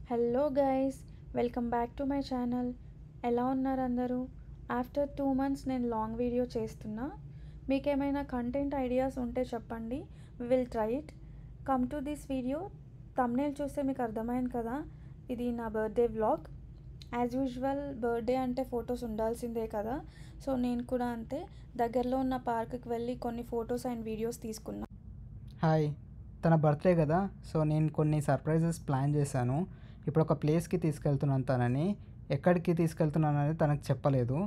Hello guys, welcome back to my channel. ఎలా ఉన్నారు అందరూ? ఆఫ్టర్ 2 months నేను లాంగ్ వీడియో చేస్తున్నా. మీకు ఏమైనా కంటెంట్ ఐడియాస్ ఉంటే చెప్పండి, we will try it. Come to this video. Thumbnail చూస్తే మీకు అర్థమైంది కదా, ఇది నా birthday vlog. As usual birthday అంటే ఫొటోస్ ఉండాల్సిందే కదా, సో నేను కూడా అంతే. దగ్గరలో ఉన్న పార్క్కి వెళ్ళి కొన్ని ఫొటోస్ అండ్ వీడియోస్ తీసుకున్నా. హాయ్, తన బర్త్డే కదా, సో నేను కొన్ని సర్ప్రైజెస్ ప్లాన్ చేశాను. ఇప్పుడు ఒక ప్లేస్కి తీసుకెళ్తున్నాను తనని. ఎక్కడికి తీసుకెళ్తున్నాను అనేది తనకు చెప్పలేదు.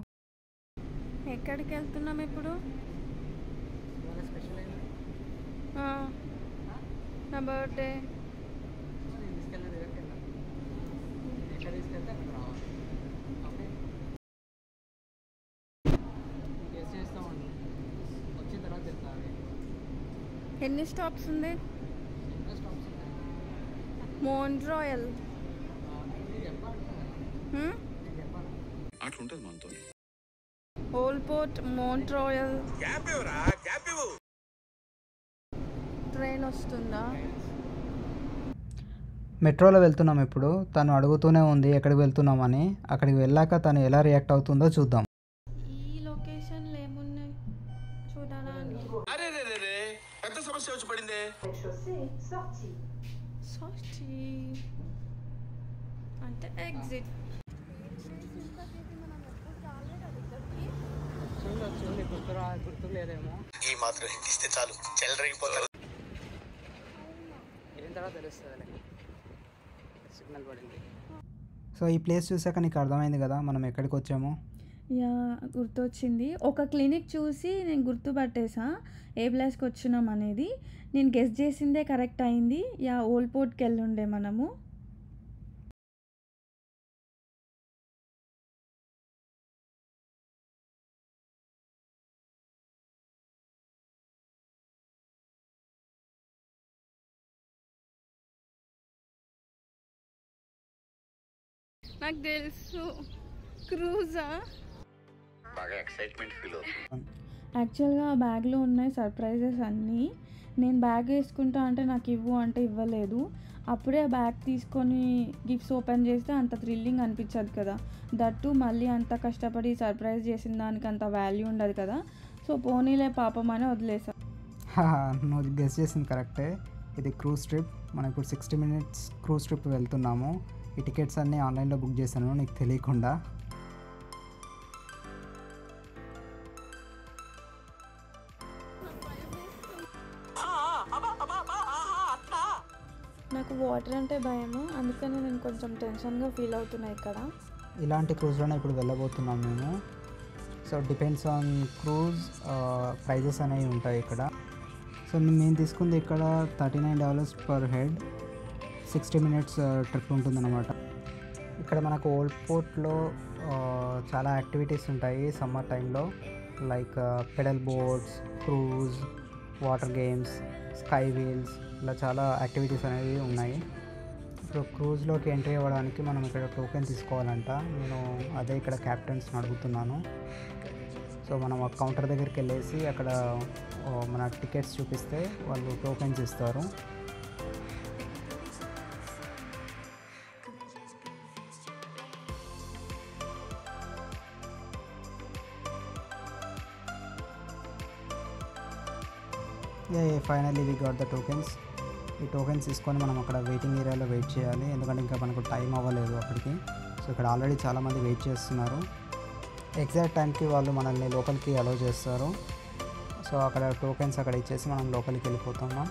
ఎక్కడికి వెళ్తున్నాం ఇప్పుడు? నా బర్త్డే. ఎన్ని స్టాప్స్ ఉంది? మోంట్రాయల్. అట్లుంటది మనతో. Old port, మోంట్రాయల్. ట్రైన్ వస్తుందా? మెట్రోలో వెళ్తున్నాం ఇప్పుడు. తను అడుగుతూనే ఉంది ఎక్కడికి వెళ్తున్నామని. అక్కడికి వెళ్ళాక తను ఎలా రియాక్ట్ అవుతుందో చూద్దాం. ఈ లొకేషన్లు ఏమున్నాయి చూడడానికి? పెద్ద సమస్య వచ్చి పడిందే. సార్చి అంటే ఎగ్జిట్. గుర్తులేదేమో. ఈ మాత్రం హిందిస్తే చాలు, చెలరేగిపోతారు. సిగ్నల్ పడింది. సో ఈ ప్లేస్ చూసాక నీకు అర్థమైంది కదా మనం ఎక్కడికి వచ్చామో. యా, గుర్తొచ్చింది. ఒక క్లినిక్ చూసి నేను గుర్తుపట్టేసా ఏ ప్లేస్కి వచ్చినాం అనేది. నేను గెస్ చేసిందే కరెక్ట్ అయింది. యా, ఓల్డ్ పోర్ట్కి వెళ్ళుండే మనము. నాకు తెలుసు, క్రూజా. బాగా ఎక్సైట్మెంట్ ఫీల్ అవుతుంది. యాక్చువల్గా ఆ బ్యాగ్లో ఉన్నాయి సర్ప్రైజెస్ అన్నీ. నేను బ్యాగ్ వేసుకుంటా అంటే నాకు ఇవ్వు అంటే ఇవ్వలేదు. అప్పుడే ఆ బ్యాగ్ తీసుకొని గిఫ్ట్స్ ఓపెన్ చేస్తే అంత థ్రిల్లింగ్ అనిపించదు కదా. దట్టు మళ్ళీ అంత కష్టపడి సర్ప్రైజ్ చేసిన దానికి అంత వాల్యూ ఉండదు కదా. సో పోనీలే పాపం అని వదిలేసా. నువ్వు గెస్ చేసింది కరెక్టే. ఇది క్రూజ్ ట్రిప్. మనం ఇప్పుడు 60 minutes క్రూజ్ ట్రిప్ వెళ్తున్నాము. ఈ టికెట్స్ అన్నీ ఆన్లైన్లో బుక్ చేశాను నీకు తెలియకుండా. నాకు వాటర్ అంటే భయము, అందుకని నేను కొంచెం టెన్షన్గా ఫీల్ అవుతున్నా ఇక్కడ. ఇలాంటి క్రూజ్లోనే ఇప్పుడు వెళ్ళబోతున్నాం మేము. So depends on cruise prices అనేవి ఉంటాయి ఇక్కడ. సో మేము తీసుకుంది ఇక్కడ $39 పర్ హెడ్. 60 minutes ట్రిప్ ఉంటుందన్నమాట. ఇక్కడ మనకు ఓల్డ్ పోర్ట్లో చాలా యాక్టివిటీస్ ఉంటాయి సమ్మర్ టైంలో. Like pedal boats, cruise, water games, sky wheels, ఇలా చాలా యాక్టివిటీస్ అనేవి ఉన్నాయి. ఇప్పుడు క్రూజ్లోకి ఎంట్రీ అవ్వడానికి మనం ఇక్కడ టోకెన్ తీసుకోవాలంట. నేను అదే ఇక్కడ క్యాప్టెన్స్ని అడుగుతున్నాను. సో మనం ఆ కౌంటర్ దగ్గరికి వెళ్ళేసి అక్కడ మన టికెట్స్ చూపిస్తే వాళ్ళు టోకెన్స్ ఇస్తారు. Finally we got the tokens. ఈ టోకెన్స్ తీసుకొని మనం అక్కడ వెయిటింగ్ ఏరియాలో వెయిట్ చేయాలి, ఎందుకంటే ఇంకా మనకు టైం అవ్వలేదు అక్కడికి. సో ఇక్కడ ఆల్రెడీ చాలామంది వెయిట్ చేస్తున్నారు. ఎగ్జాక్ట్ టైంకి వాళ్ళు మనల్ని లోపలికి అలౌ చేస్తారు. సో అక్కడ టోకెన్స్ అక్కడ ఇచ్చేసి మనం లోపలికి వెళ్ళిపోతున్నాం.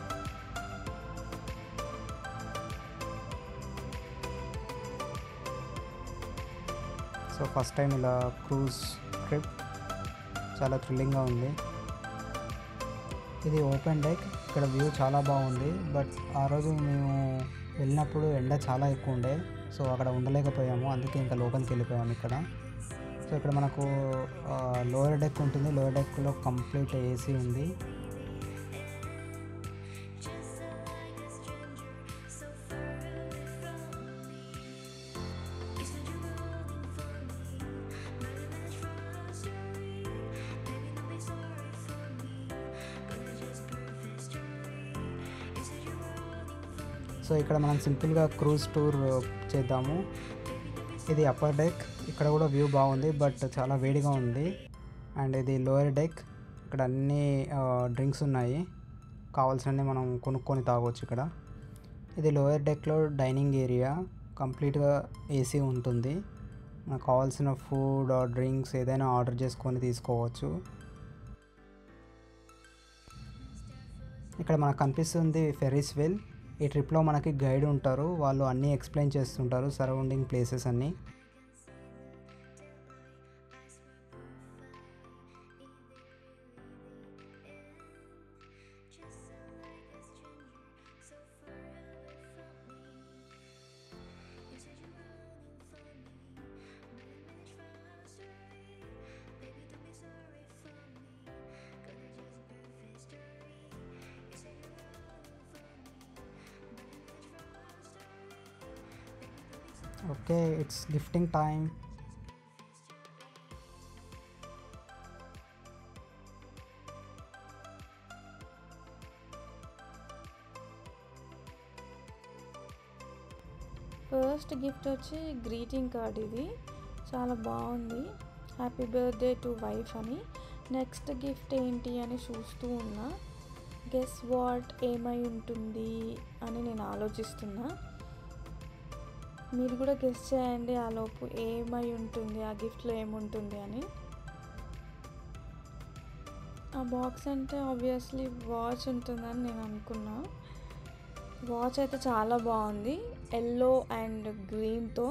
సో ఫస్ట్ టైం ఇలా క్రూజ్ ట్రిప్, చాలా థ్రిల్లింగ్గా ఉంది. ఇది ఓపెన్ డెక్. ఇక్కడ వ్యూ చాలా బాగుంది. బట్ ఆ రోజు మేము వెళ్ళినప్పుడు ఎండ చాలా ఎక్కువ ఉండే, సో అక్కడ ఉండలేకపోయాము. అందుకే ఇంకా లోపలికి వెళ్ళిపోయాము ఇక్కడ. సో ఇక్కడ మనకు లోయర్ డెక్ ఉంటుంది. లోయర్ డెక్లో కంప్లీట్ ఏసీ ఉంది. సో ఇక్కడ మనం సింపుల్గా క్రూజ్ టూర్ చేద్దాము. ఇది అప్పర్ డెక్, ఇక్కడ కూడా వ్యూ బాగుంది బట్ చాలా వేడిగా ఉంది. అండ్ ఇది లోయర్ డెక్, ఇక్కడ అన్ని డ్రింక్స్ ఉన్నాయి, కావాల్సినవి మనం కొనుక్కొని తాగొచ్చు ఇక్కడ. ఇది లోయర్ డెక్లో డైనింగ్ ఏరియా, కంప్లీట్గా ఏసీ ఉంటుంది, మనకు కావాల్సిన ఫుడ్ డ్రింక్స్ ఏదైనా ఆర్డర్ చేసుకొని తీసుకోవచ్చు. ఇక్కడ మనకు కనిపిస్తుంది ఫెర్రిస్ వీల్. ఈ ట్రిప్లో మనకి గైడ్ ఉంటారు, వాళ్ళు అన్నీ ఎక్స్ప్లెయిన్ చేస్తుంటారు సరౌండింగ్ ప్లేసెస్ అన్నీ. Okay, it's gifting time. First gift వచ్చి గ్రీటింగ్ కార్డ్. ఇది చాలా బాగుంది, హ్యాపీ బర్త్డే టు వైఫ్ అని. నెక్స్ట్ గిఫ్ట్ ఏంటి అని చూస్తూ ఉన్నా. గెస్ వాట్, ఏమై ఉంటుంది అని నేను ఆలోచిస్తున్నా. మీరు కూడా గెస్ చేయండి ఆలోపు ఏమై ఉంటుంది, ఆ గిఫ్ట్లో ఏముంటుంది అని. ఆ బాక్స్ అంటే ఆబ్వియస్లీ వాచ్ ఉంటుందని నేను అనుకున్నా. వాచ్ అయితే చాలా బాగుంది, ఎల్లో అండ్ గ్రీన్తో.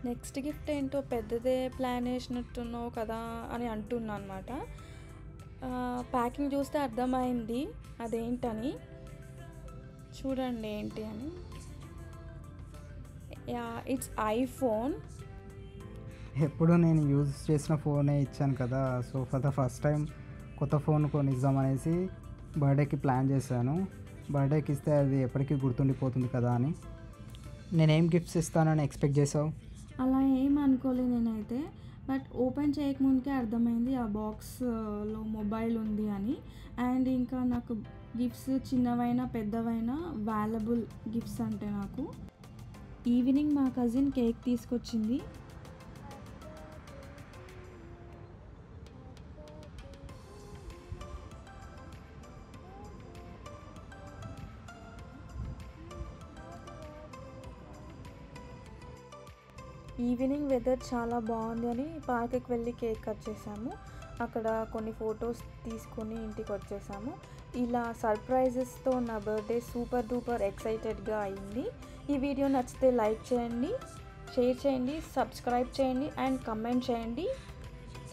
నెక్స్ట్ గిఫ్ట్ ఏంటో పెద్దదే ప్లాన్ వేసినట్టున్నావు కదా అని అంటున్నా అనమాట. ప్యాకింగ్ చూస్తే అర్థమైంది అదేంటని. చూడండి ఏంటి అని. It's iPhone. ఎప్పుడు నేను యూజ్ చేసిన ఫోనే ఇచ్చాను కదా, so for the first time కొత్త ఫోన్ కొనిద్దామనేసి బర్త్డేకి ప్లాన్ చేశాను. బర్త్డేకి ఇస్తే అది ఎప్పటికీ గుర్తుండిపోతుంది కదా అని. నేనేం గిఫ్ట్స్ ఇస్తానని ఎక్స్పెక్ట్ చేసావు? అలా ఏం అనుకోలేదు నేనైతే, బట్ ఓపెన్ చేయకముందుకే అర్థమైంది ఆ బాక్స్లో మొబైల్ ఉంది అని. అండ్ ఇంకా నాకు గిఫ్ట్స్ చిన్నవైనా పెద్దవైనా వాల్యుబుల్ గిఫ్ట్స్ అంటే నాకు. ఈవినింగ్ మా కజిన్ కేక్ తీసుకొచ్చింది. ఈవినింగ్ వెదర్ చాలా బాగుంది అని పార్క్కి వెళ్ళి కేక్ కట్ చేసాము. అక్కడ కొన్ని ఫొటోస్ తీసుకొని ఇంటికి వచ్చేసాము. ఇలా సర్ప్రైజెస్తో నా బర్త్డే సూపర్ డూపర్ ఎక్సైటెడ్గా అయింది. ఈ వీడియో నచ్చితే లైక్ చేయండి, షేర్ చేయండి, సబ్స్క్రైబ్ చేయండి అండ్ కమెంట్ చేయండి.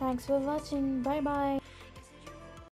Thanks for watching. Bye bye.